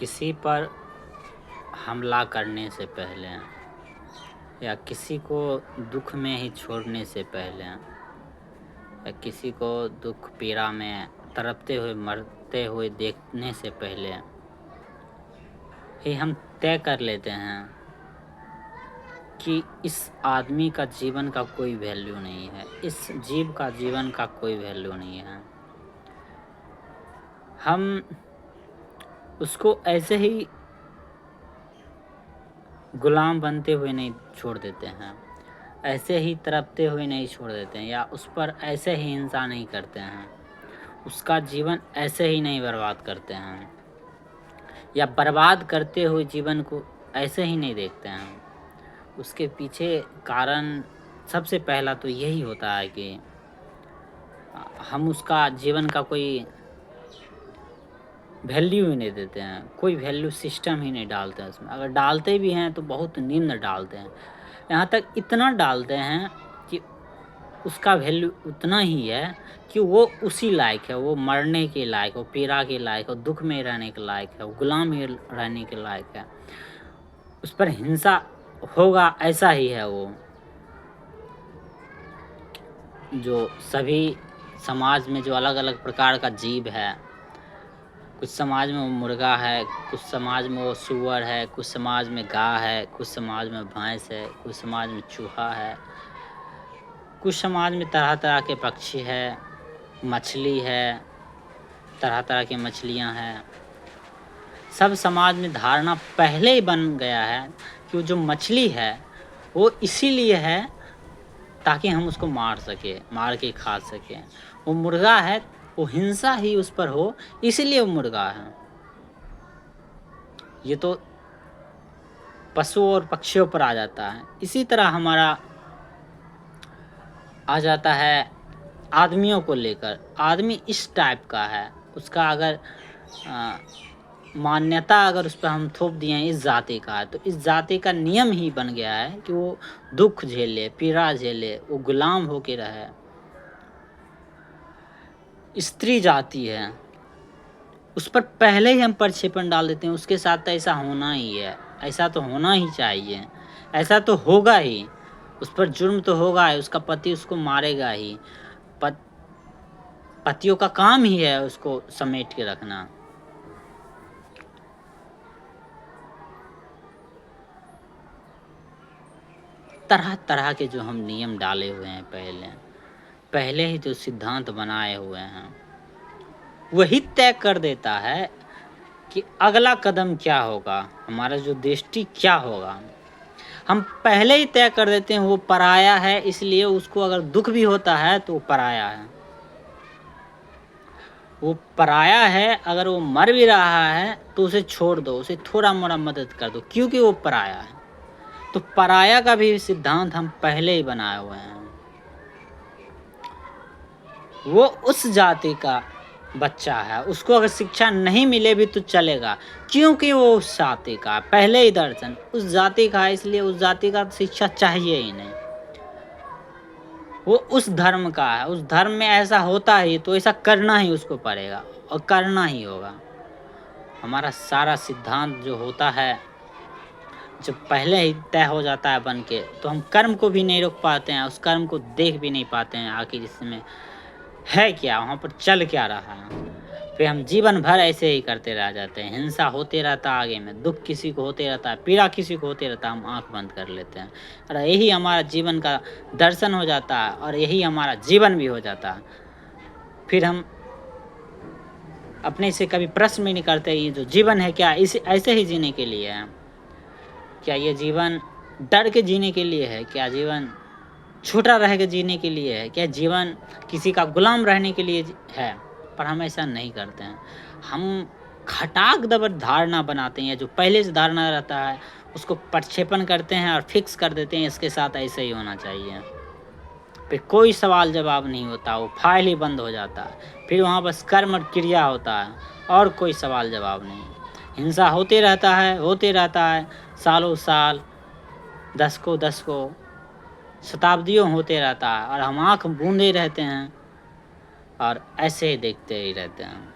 किसी पर हमला करने से पहले या किसी को दुख में ही छोड़ने से पहले या किसी को दुख पीड़ा में तड़पते हुए मरते हुए देखने से पहले ही हम तय कर लेते हैं कि इस आदमी का जीवन का कोई वैल्यू नहीं है, इस जीव का जीवन का कोई वैल्यू नहीं है। हम उसको ऐसे ही गुलाम बनते हुए नहीं छोड़ देते हैं, ऐसे ही तड़पते हुए नहीं छोड़ देते हैं, या उस पर ऐसे ही हिंसा नहीं करते हैं, उसका जीवन ऐसे ही नहीं बर्बाद करते हैं, या बर्बाद करते हुए जीवन को ऐसे ही नहीं देखते हैं। उसके पीछे कारण सबसे पहला तो यही होता है कि हम उसका जीवन का कोई वैल्यू ही नहीं देते हैं, कोई वैल्यू सिस्टम ही नहीं डालते हैं उसमें। अगर डालते भी हैं तो बहुत निम्न डालते हैं, यहाँ तक इतना डालते हैं कि उसका वैल्यू उतना ही है कि वो उसी लायक है, वो मरने के लायक, वो पीड़ा के लायक, वो दुख में रहने के लायक है, वो गुलाम ही रहने के लायक है। उस पर हिंसा होगा ऐसा ही है वो। जो सभी समाज में जो अलग अलग प्रकार का जीव है, कुछ समाज में वो मुर्गा है, कुछ समाज में वो सूअर है, कुछ समाज में गाय है, कुछ समाज में भैंस है, कुछ समाज में चूहा है, कुछ समाज में तरह तरह के पक्षी है, मछली है, तरह तरह की मछलियां हैं। सब समाज में धारणा पहले ही बन गया है कि वो जो मछली है वो इसीलिए है ताकि हम उसको मार सके, मार के खा सकें। वो मुर्गा है, वो हिंसा ही उस पर हो इसीलिए वो मुर्गा है। ये तो पशुओं और पक्षियों पर आ जाता है। इसी तरह हमारा आ जाता है आदमियों को लेकर। आदमी इस टाइप का है, उसका अगर मान्यता अगर उस पर हम थोप दिए हैं इस जाति का है, तो इस जाति का नियम ही बन गया है कि वो दुख झेले, पीड़ा झेले, वो गुलाम होके रहे। स्त्री जाति है, उस पर पहले ही हम प्रक्षेपण डाल देते हैं, उसके साथ तो ऐसा होना ही है, ऐसा तो होना ही चाहिए, ऐसा तो होगा ही, उस पर जुर्म तो होगा ही, उसका पति उसको मारेगा ही। पतियों का काम ही है उसको समेट के रखना। तरह तरह के जो हम नियम डाले हुए हैं, पहले ही जो सिद्धांत बनाए हुए हैं, वही तय कर देता है कि अगला कदम क्या होगा, हमारा जो दृष्टि क्या होगा। हम पहले ही तय कर देते हैं वो पराया है, इसलिए उसको अगर दुख भी होता है तो वो पराया है। वो पराया है, अगर वो मर भी रहा है तो उसे छोड़ दो, उसे थोड़ा मोड़ा मदद कर दो, क्योंकि वो पराया है। तो पराया का भी सिद्धांत हम पहले ही बनाए हुए हैं। वो उस जाति का बच्चा है, उसको अगर शिक्षा नहीं मिले भी तो चलेगा, क्योंकि वो उस जाति का पहले ही दर्शन उस जाति का है, इसलिए उस जाति का शिक्षा चाहिए ही नहीं। वो उस धर्म का है, उस धर्म में ऐसा होता ही तो ऐसा करना ही उसको पड़ेगा और करना ही होगा। हमारा सारा सिद्धांत जो होता है जब पहले ही तय हो जाता है बन के, तो हम कर्म को भी नहीं रोक पाते हैं, उस कर्म को देख भी नहीं पाते हैं आखिर इसमें है क्या, वहाँ पर चल क्या रहा है। फिर हम जीवन भर ऐसे ही करते रह जाते हैं, हिंसा होते रहता है, आगे में दुख किसी को होते रहता है, पीड़ा किसी को होते रहता है, हम आंख बंद कर लेते हैं। और यही हमारा जीवन का दर्शन हो जाता है और यही हमारा जीवन भी हो जाता है। फिर हम अपने से कभी प्रश्न भी नहीं करते ये जो जीवन है क्या इसे ऐसे ही जीने के लिए है, क्या ये जीवन डर के जीने के लिए है, क्या जीवन छोटा रह के जीने के लिए है, क्या जीवन किसी का गुलाम रहने के लिए है। पर हम ऐसा नहीं करते हैं। हम खटाक दबर धारणा बनाते हैं, जो पहले से धारणा रहता है उसको प्रक्षेपण करते हैं और फिक्स कर देते हैं इसके साथ ऐसे ही होना चाहिए। फिर कोई सवाल जवाब नहीं होता, वो फाइल ही बंद हो जाता है। फिर वहाँ बस कर्म और क्रिया होता है और कोई सवाल जवाब नहीं। हिंसा होते रहता है सालों साल, दशकों शताब्दियों होते रहता है और हम आँख मूंदे रहते हैं और ऐसे ही देखते ही रहते हैं।